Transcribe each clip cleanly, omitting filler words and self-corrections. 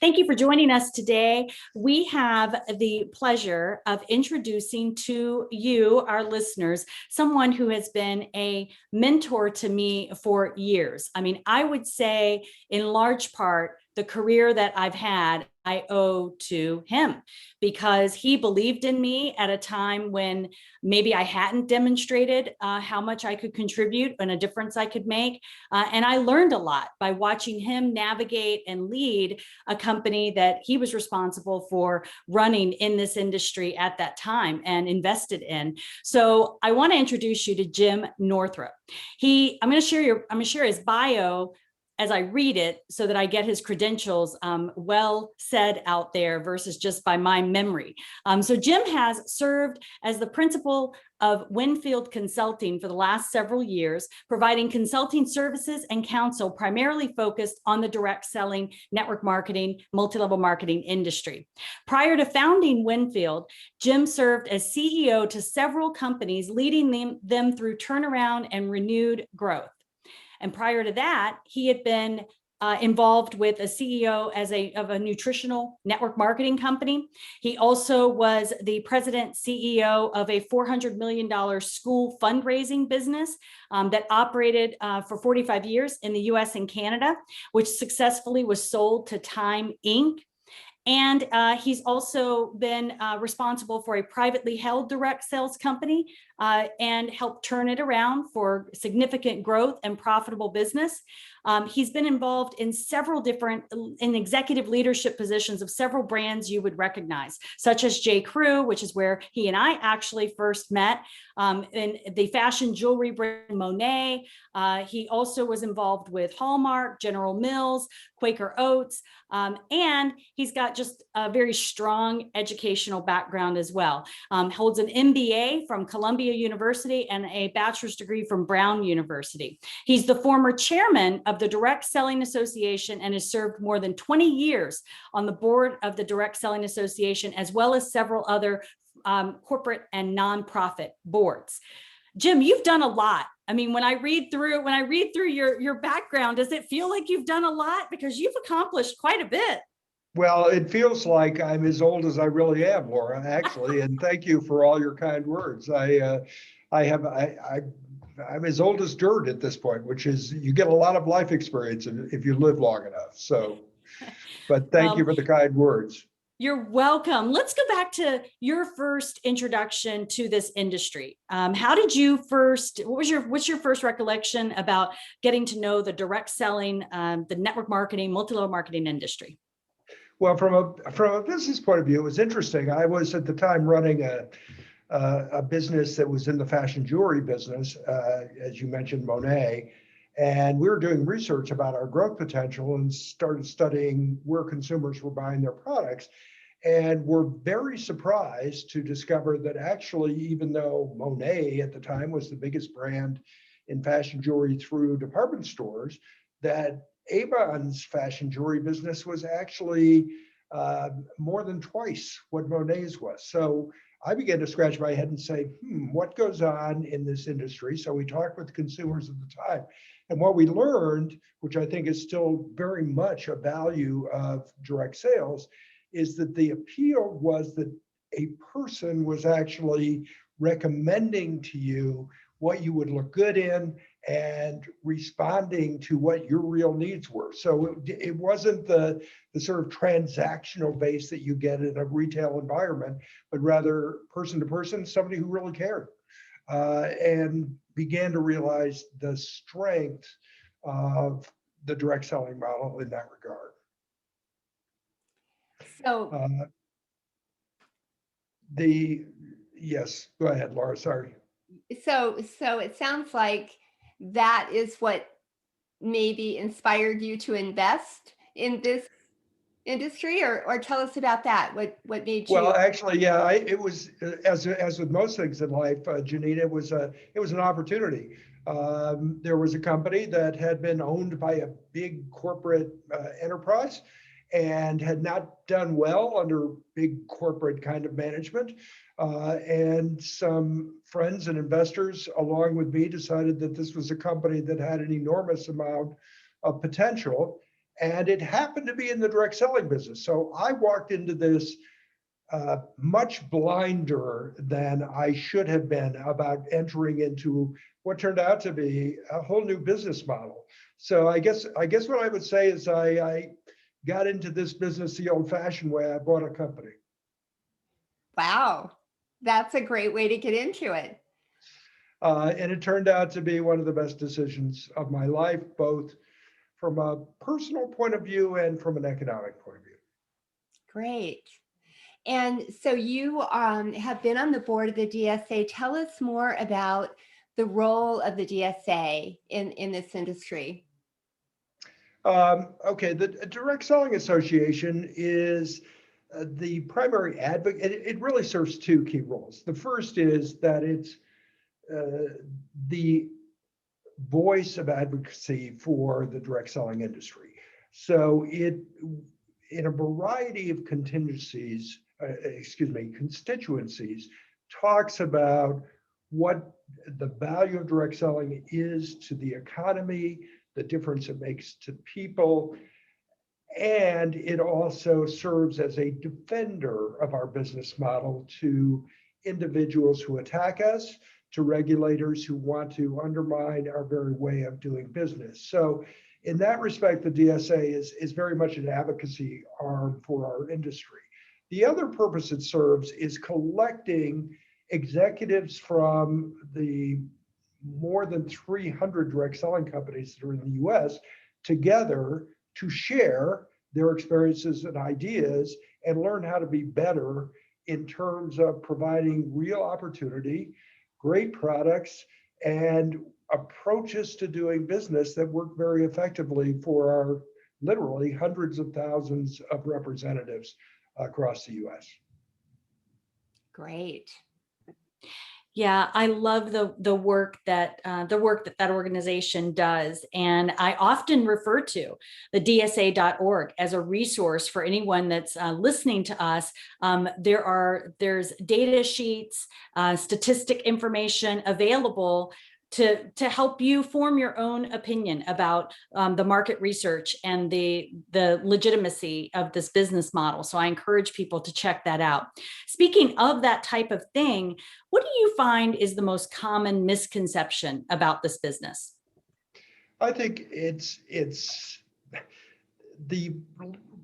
Thank you for joining us today. We have the pleasure of introducing to you, our listeners, someone who has been a mentor to me for years. I mean, I would say in large part, the career that I've had, I owe to him because he believed in me at a time when maybe I hadn't demonstrated how much I could contribute and a difference I could make. And I learned a lot by watching him navigate and lead a company that he was responsible for running in this industry at that time and invested in. So I want to introduce you to Jim Northrop. I'm going to share his bio as I read it so that I get his credentials well said out there versus just by my memory. So Jim has served as the principal of Winfield Consulting for the last several years, providing consulting services and counsel primarily focused on the direct selling, network marketing, multi-level marketing industry. Prior to founding Winfield, Jim served as CEO to several companies, leading them through turnaround and renewed growth. And prior to that, he had been involved with a CEO of a nutritional network marketing company. He also was the president CEO of a $400 million school fundraising business that operated for 45 years in the US and Canada, which successfully was sold to Time Inc. And he's also been responsible for a privately held direct sales company and helped turn it around for significant growth and profitable business. He's been involved in several different executive leadership positions of several brands you would recognize, such as J. Crew, which is where he and I actually first met, in the fashion jewelry brand Monet. He also was involved with Hallmark, General Mills, Quaker Oats, and he's got just a very strong educational background as well. Holds an MBA from Columbia University and a bachelor's degree from Brown University. He's the former chairman of the Direct Selling Association and has served more than 20 years on the board of the Direct Selling Association, as well as several other corporate and nonprofit boards. Jim, you've done a lot. I mean, when I read through your background, does it feel like you've done a lot? Because you've accomplished quite a bit. Well, it feels like I'm as old as I really am, Laura, actually, and thank you for all your kind words. I'm as old as dirt at this point, which is you get a lot of life experience if you live long enough. So, but thank you for the kind words. You're welcome. Let's go back to your first introduction to this industry. How did you first, what's your first recollection about getting to know the direct selling, the network marketing, multi-level marketing industry? Well, from a business point of view, it was interesting. I was at the time running a business that was in the fashion jewelry business, as you mentioned, Monet, and we were doing research about our growth potential and started studying where consumers were buying their products. And we're very surprised to discover that actually, even though Monet at the time was the biggest brand in fashion jewelry through department stores, that Avon's fashion jewelry business was actually more than twice what Monet's was. So I began to scratch my head and say, what goes on in this industry? So we talked with consumers at the time. And what we learned, which I think is still very much a value of direct sales, is that the appeal was that a person was actually recommending to you what you would look good in and responding to what your real needs were. So it wasn't the sort of transactional base that you get in a retail environment, but rather person to person, somebody who really cared, and began to realize the strength of the direct selling model in that regard. So, yes, go ahead, Laura, sorry. so it sounds like that is what maybe inspired you to invest in this industry, or tell us about that. What made you? Well, actually, yeah, it was as with most things in life, Janine, it was an opportunity. There was a company that had been owned by a big corporate enterprise and had not done well under big corporate kind of management. And some friends and investors, along with me, decided that this was a company that had an enormous amount of potential. And it happened to be in the direct selling business. So I walked into this much blinder than I should have been about entering into what turned out to be a whole new business model. So I guess what I would say is I got into this business the old-fashioned way. I bought a company. Wow. That's a great way to get into it. And it turned out to be one of the best decisions of my life, both from a personal point of view and from an economic point of view. Great. And so you have been on the board of the DSA. Tell us more about the role of the DSA in this industry. Okay, the Direct Selling Association is the primary advocate. It really serves two key roles. The first is that it's the voice of advocacy for the direct selling industry. So it, in a variety of constituencies, talks about what the value of direct selling is to the economy, the difference it makes to people, and it also serves as a defender of our business model to individuals who attack us, to regulators who want to undermine our very way of doing business. So in that respect, the DSA is very much an advocacy arm for our industry. The other purpose it serves is collecting executives from the more than 300 direct selling companies that are in the US together to share their experiences and ideas and learn how to be better in terms of providing real opportunity, great products, and approaches to doing business that work very effectively for our literally hundreds of thousands of representatives across the US. Great. Yeah, I love the work that that organization does, and I often refer to the DSA.org as a resource for anyone that's listening to us. There's data sheets, statistic information available to help you form your own opinion about the market research and the legitimacy of this business model. So I encourage people to check that out. Speaking of that type of thing, what do you find is the most common misconception about this business? I think it's the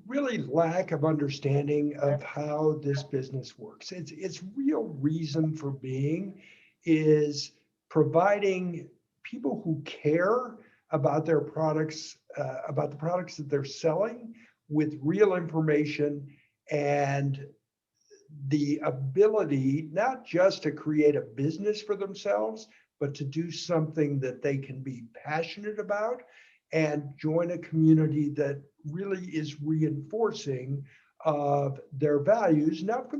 really lack of understanding of how this business works. Its real reason for being is providing people who care about their products, about the products that they're selling, with real information and the ability not just to create a business for themselves, but to do something that they can be passionate about and join a community that really is reinforcing of their values, not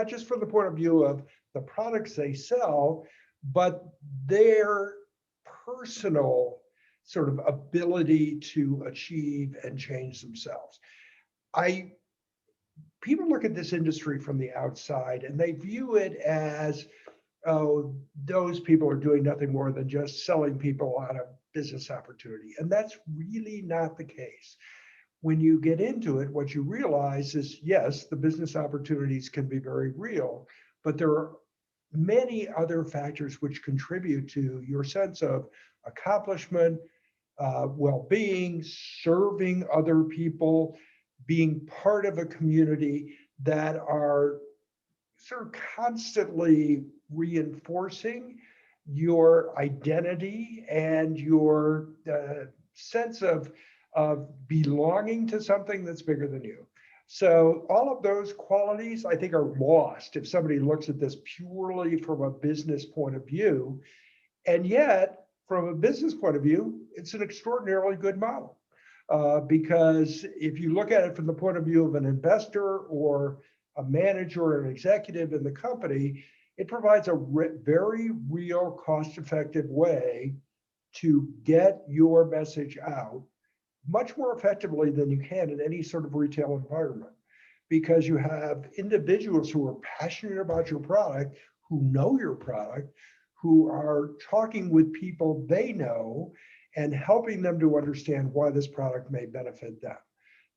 just from the point of view of the products they sell, but their personal sort of ability to achieve and change themselves. People look at this industry from the outside and they view it as, oh, those people are doing nothing more than just selling people on a business opportunity. And that's really not the case. When you get into it, what you realize is, yes, the business opportunities can be very real, but there are many other factors which contribute to your sense of accomplishment, well-being, serving other people, being part of a community that are sort of constantly reinforcing your identity and your sense of belonging to something that's bigger than you. So all of those qualities, I think, are lost if somebody looks at this purely from a business point of view. And yet, from a business point of view, it's an extraordinarily good model. Because if you look at it from the point of view of an investor or a manager or an executive in the company, it provides a very real, cost-effective way to get your message out much more effectively than you can in any sort of retail environment, because you have individuals who are passionate about your product, who know your product, who are talking with people they know, and helping them to understand why this product may benefit them.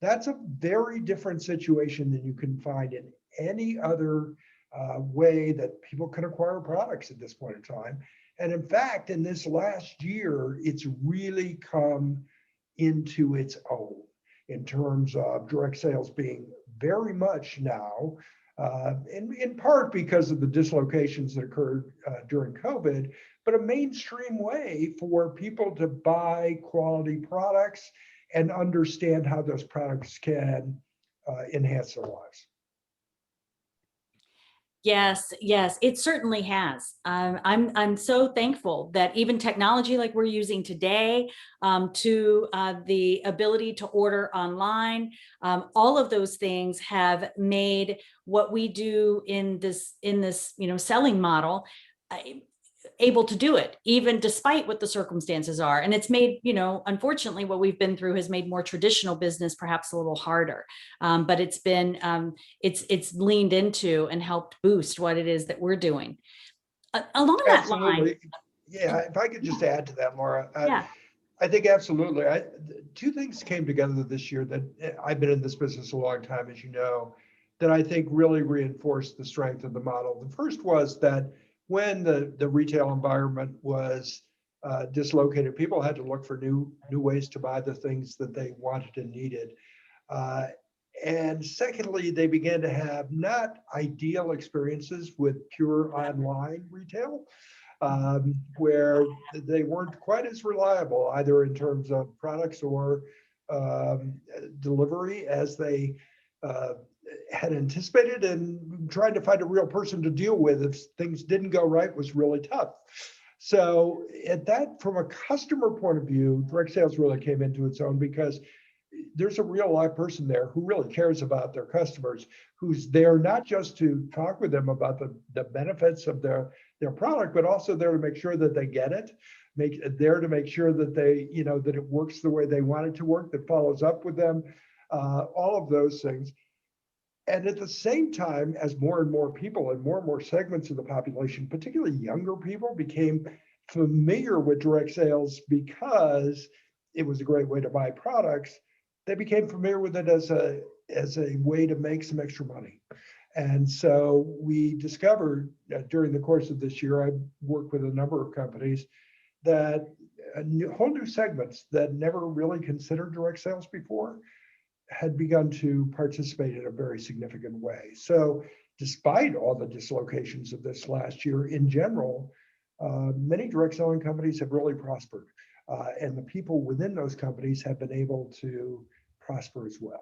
That's a very different situation than you can find in any other way that people can acquire products at this point in time. And in fact, in this last year, it's really come into its own in terms of direct sales being very much now, in part because of the dislocations that occurred during COVID, but a mainstream way for people to buy quality products and understand how those products can enhance their lives. Yes, yes, it certainly has. I'm so thankful that even technology like we're using today, to the ability to order online, all of those things have made what we do in this selling model able to do it, even despite what the circumstances are. And it's made, unfortunately, what we've been through has made more traditional business perhaps a little harder. But it's been, it's leaned into and helped boost what it is that we're doing. Along that line. Absolutely. Yeah, if I could just add to that, Laura, Yeah. I think absolutely. Two things came together this year that I've been in this business a long time, as you know, that I think really reinforced the strength of the model. The first was that when the retail environment was dislocated, people had to look for new ways to buy the things that they wanted and needed. And secondly, they began to have not ideal experiences with pure online retail, where they weren't quite as reliable either in terms of products or delivery as they had anticipated, and trying to find a real person to deal with if things didn't go right was really tough. So from a customer point of view, direct sales really came into its own because there's a real live person there who really cares about their customers, who's there not just to talk with them about the benefits of their product, but also there to make sure that they get it, there to make sure that they, that it works the way they want it to work, that follows up with them, all of those things. And at the same time, as more and more people and more segments of the population, particularly younger people, became familiar with direct sales because it was a great way to buy products, they became familiar with it as a way to make some extra money. And so we discovered during the course of this year, I worked with a number of companies that whole new segments that never really considered direct sales before had begun to participate in a very significant way. So despite all the dislocations of this last year, in general, many direct selling companies have really prospered. And the people within those companies have been able to prosper as well.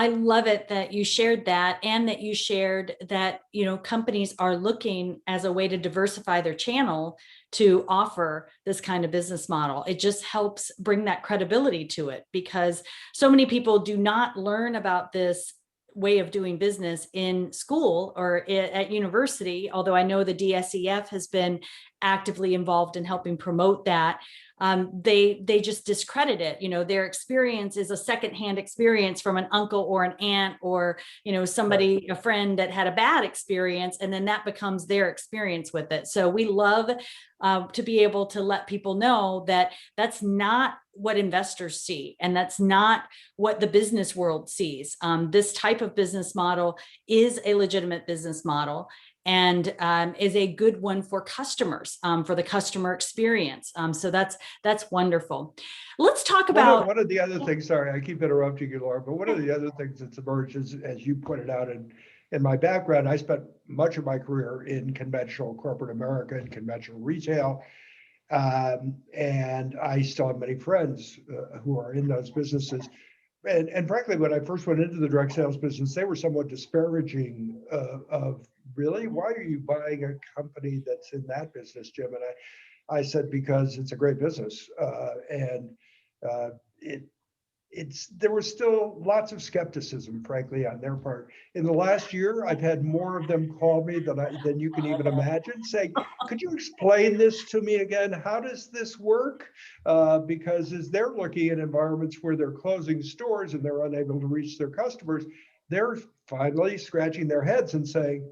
I love it that you shared that, and that you shared that, companies are looking as a way to diversify their channel to offer this kind of business model. It just helps bring that credibility to it, because so many people do not learn about this way of doing business in school or at university, although I know the DSEF has been actively involved in helping promote that. They just discredit it. Their experience is a secondhand experience from an uncle or an aunt, or somebody, a friend that had a bad experience, and then that becomes their experience with it. So we love to be able to let people know that that's not what investors see, and that's not what the business world sees. This type of business model is a legitimate business model, and is a good one for customers, for the customer experience. So that's wonderful. Let's talk about one of the other things. Sorry, I keep interrupting you, Laura, but one of the other things that's emerged is, as you pointed out, in my background, I spent much of my career in conventional corporate America and conventional retail. And I still have many friends who are in those businesses. And frankly, when I first went into the direct sales business, they were somewhat disparaging of really, why are you buying a company that's in that business, Jim? And I said, because it's a great business. There was still lots of skepticism, frankly, on their part. In the last year, I've had more of them call me than you can even imagine, saying, could you explain this to me again? How does this work? Because as they're looking at environments where they're closing stores and they're unable to reach their customers, they're finally scratching their heads and saying,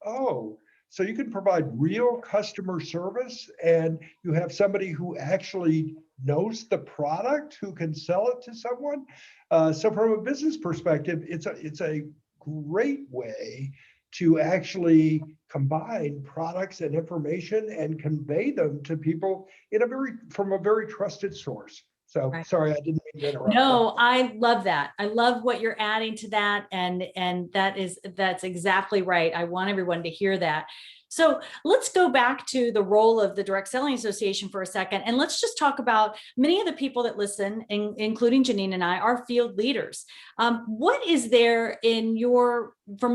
oh, So you can provide real customer service, and you have somebody who actually knows the product, who can sell it to someone. So from a business perspective, it's a great way to actually combine products and information and convey them to people from a very trusted source. So Right. sorry, I didn't mean to interrupt. No, I love that. I love what you're adding to that. And that's exactly right. I want everyone to hear that. So let's go back to the role of the Direct Selling Association for a second. And let's just talk about many of the people that listen, including Janine and I, are field leaders. What is there from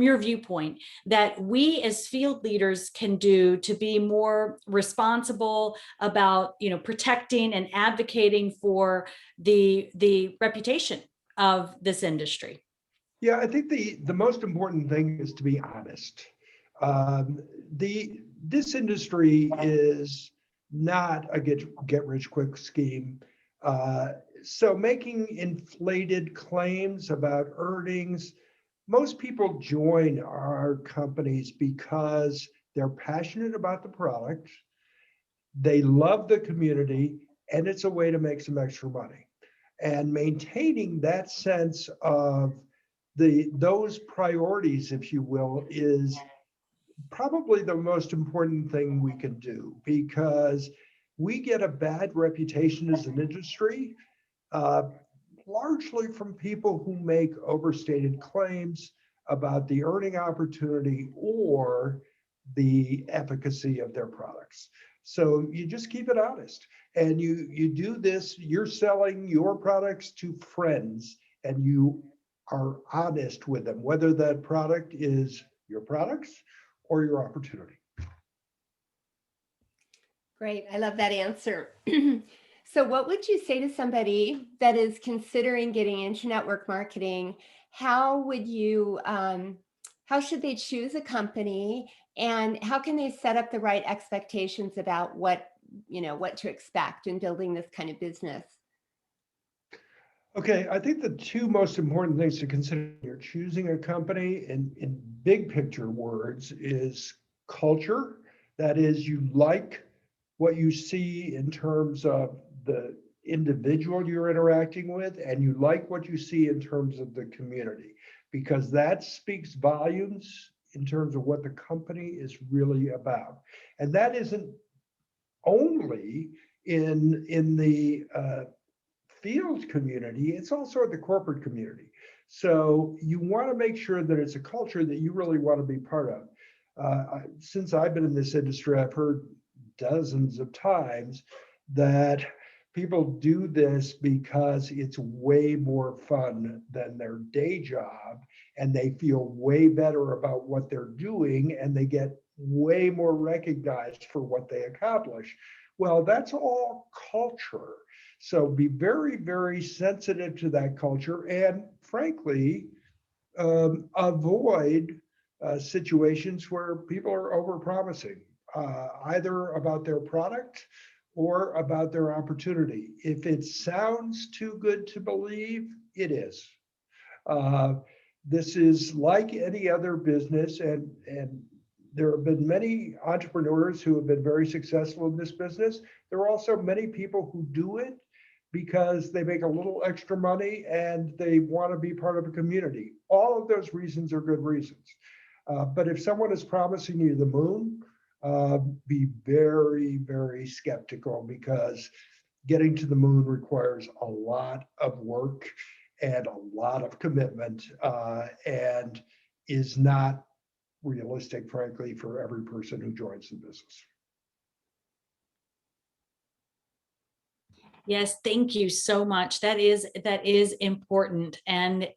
your viewpoint, that we as field leaders can do to be more responsible about, protecting and advocating for the reputation of this industry? Yeah, I think the most important thing is to be honest. This industry is not a get rich quick scheme. So making inflated claims about earnings, most people join our companies because they're passionate about the product, they love the community, and it's a way to make some extra money. And maintaining that sense of those priorities, if you will, is probably the most important thing we can do, because we get a bad reputation as an industry, uh, largely from people who make overstated claims about the earning opportunity or the efficacy of their products. So you just keep it honest, and you do this. You're selling your products to friends, and you are honest with them, whether that product is your products or your opportunity. Great. I love that answer. So what would you say to somebody that is considering getting into network marketing? How would you, how should they choose a company, and how can they set up the right expectations about what to expect in building this kind of business? Okay, I think the two most important things to consider when you're choosing a company in big picture words is culture. That is, you like what you see in terms of the individual you're interacting with, and you like what you see in terms of the community, because that speaks volumes in terms of what the company is really about. And that isn't only in the field community, it's also the corporate community. So you want to make sure that it's a culture that you really want to be part of. Since I've been in this industry, I've heard dozens of times that people do this because it's way more fun than their day job, and they feel way better about what they're doing, and they get way more recognized for what they accomplish. Well, that's all culture. So be very, very sensitive to that culture, and frankly, avoid situations where people are overpromising, either about their product or about their opportunity. If it sounds too good to believe, it is. Uh, this is like any other business, and there have been many entrepreneurs who have been very successful in this business. There are also many people who do it because they make a little extra money and they want to be part of a community. All of those reasons are good reasons. But if someone is promising you the moon, be very, very skeptical, because getting to the moon requires a lot of work and a lot of commitment, and is not realistic, frankly, for every person who joins the business. Yes, thank you so much. That is important, and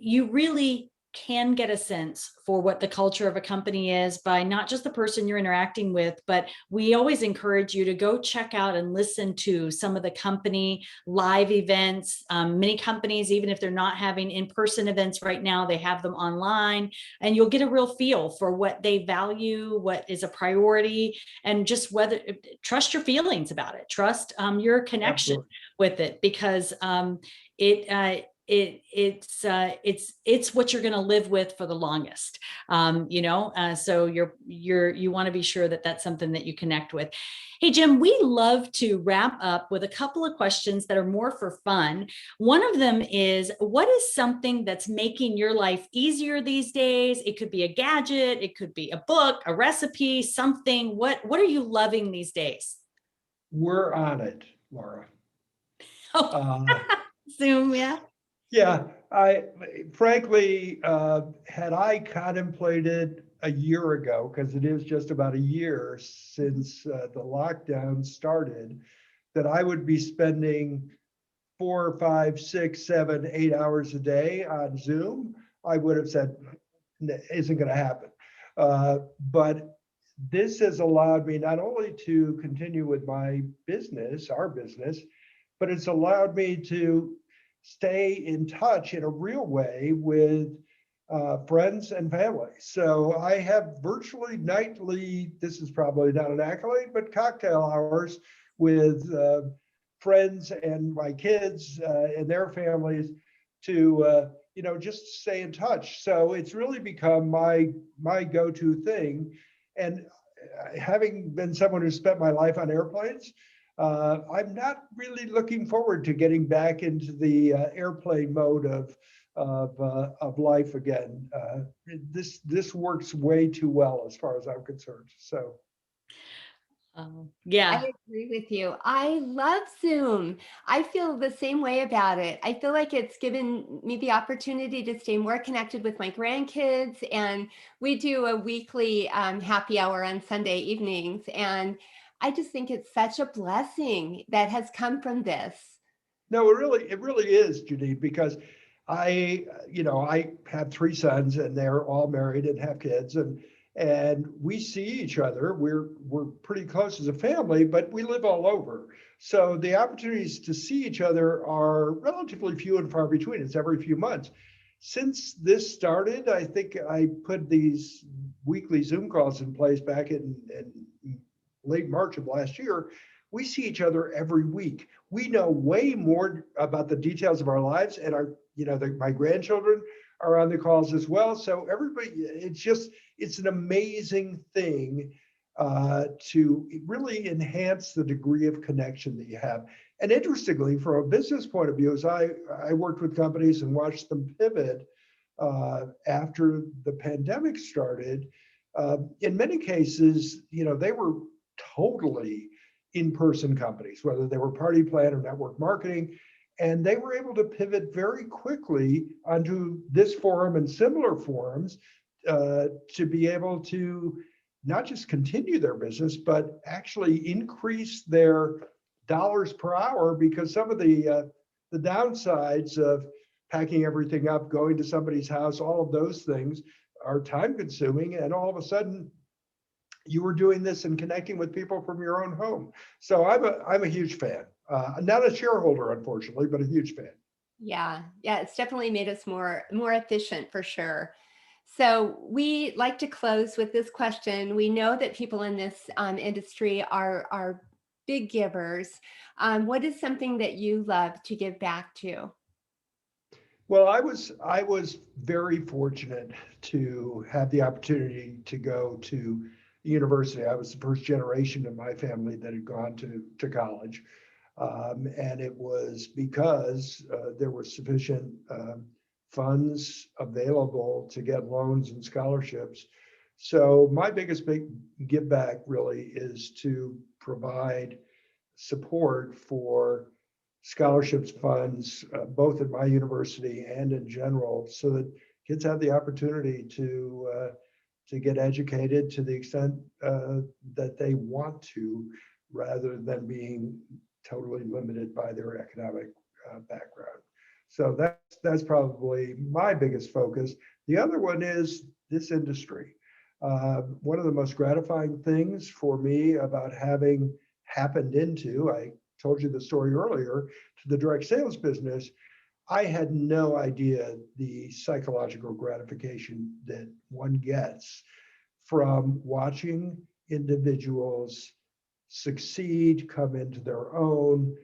you really can get a sense for what the culture of a company is by not just the person you're interacting with, but we always encourage you to go check out and listen to some of the company live events. Many companies, even if they're not having in-person events right now, they have them online, and you'll get a real feel for what they value, what is a priority, and just whether trust your feelings about it, trust your connection Absolutely. with it, because it's what you're going to live with for the longest. So you want to be sure that that's something that you connect with. Hey, Jim, we love to wrap up with a couple of questions that are more for fun. One of them is, what is something that's making your life easier these days? It could be a gadget, it could be a book, a recipe, something. What are you loving these days? We're on it, Laura. Oh, Uh, Zoom, yeah. yeah, I frankly, had I contemplated a year ago, because it is just about a year since the lockdown started, that I would be spending 4, 5, 6, 7, 8 hours a day on Zoom, I would have said, isn't going to happen. But this has allowed me not only to continue with my business, our business, but it's allowed me to stay in touch in a real way with friends and family. So I have virtually nightly, this is probably not an accolade, but cocktail hours with friends and my kids and their families to just stay in touch. So it's really become my go-to thing. And having been someone who spent my life on airplanes, I'm not really looking forward to getting back into the airplane mode of life again. This works way too well as far as I'm concerned. So. Yeah. I agree with you. I love Zoom. I feel the same way about it. I feel like it's given me the opportunity to stay more connected with my grandkids. And we do a weekly happy hour on Sunday evenings. And I just think it's such a blessing that has come from this. No, it really is, Janine, because I have 3 sons and they're all married and have kids, and we see each other. We're pretty close as a family, but we live all over. So the opportunities to see each other are relatively few and far between. It's every few months. Since this started, I think I put these weekly Zoom calls in place back in late March of last year. We see each other every week. We know way more about the details of our lives, and my grandchildren are on the calls as well. So everybody, it's an amazing thing to really enhance the degree of connection that you have. And interestingly, from a business point of view, as I worked with companies and watched them pivot after the pandemic started, in many cases, they were totally in-person companies, whether they were party plan or network marketing, and they were able to pivot very quickly onto this forum and similar forums to be able to not just continue their business, but actually increase their dollars per hour, because some of the downsides of packing everything up, going to somebody's house, all of those things are time consuming, and all of a sudden you were doing this and connecting with people from your own home. So I'm a huge fan. Not a shareholder, unfortunately, but a huge fan. Yeah, it's definitely made us more efficient for sure. So we like to close with this question. We know that people in this industry are big givers. What is something that you love to give back to? Well, I was very fortunate to have the opportunity to go to university. I was the first generation of my family that had gone to college. And it was because there were sufficient funds available to get loans and scholarships. So my biggest big give back really is to provide support for scholarships funds, both at my university and in general, so that kids have the opportunity to get educated to the extent that they want to, rather than being totally limited by their economic background. So that's probably my biggest focus. The other one is this industry. One of the most gratifying things for me about having happened into, I told you the story earlier, to the direct sales business, I had no idea the psychological gratification that one gets from watching individuals succeed, come into their own,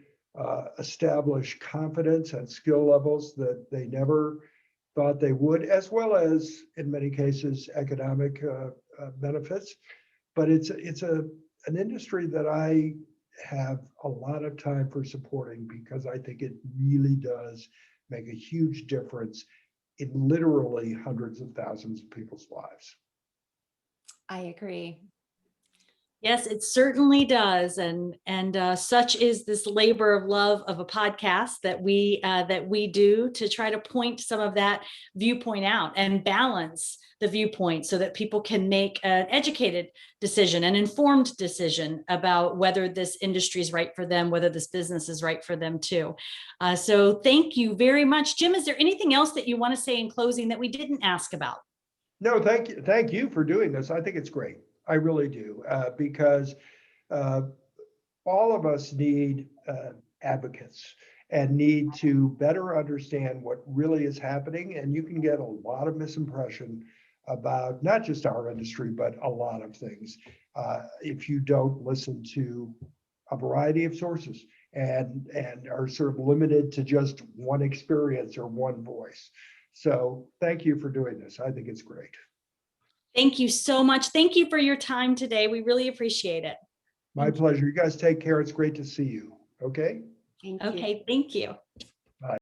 establish confidence and skill levels that they never thought they would, as well as, in many cases, economic benefits. But it's an industry that I have a lot of time for supporting, because I think it really does make a huge difference in literally hundreds of thousands of people's lives. I agree. Yes, it certainly does, and such is this labor of love of a podcast that we do to try to point some of that viewpoint out and balance the viewpoint so that people can make an educated decision, an informed decision about whether this industry is right for them, whether this business is right for them too. So thank you very much, Jim. Is there anything else that you want to say in closing that we didn't ask about? No, thank you for doing this. I think it's great. I really do, because all of us need advocates and need to better understand what really is happening. And you can get a lot of misimpression about not just our industry, but a lot of things if you don't listen to a variety of sources and are sort of limited to just one experience or one voice. So thank you for doing this. I think it's great. Thank you so much. Thank you for your time today. We really appreciate it. My pleasure. You guys take care. It's great to see you. Okay. Thank you. Okay, thank you.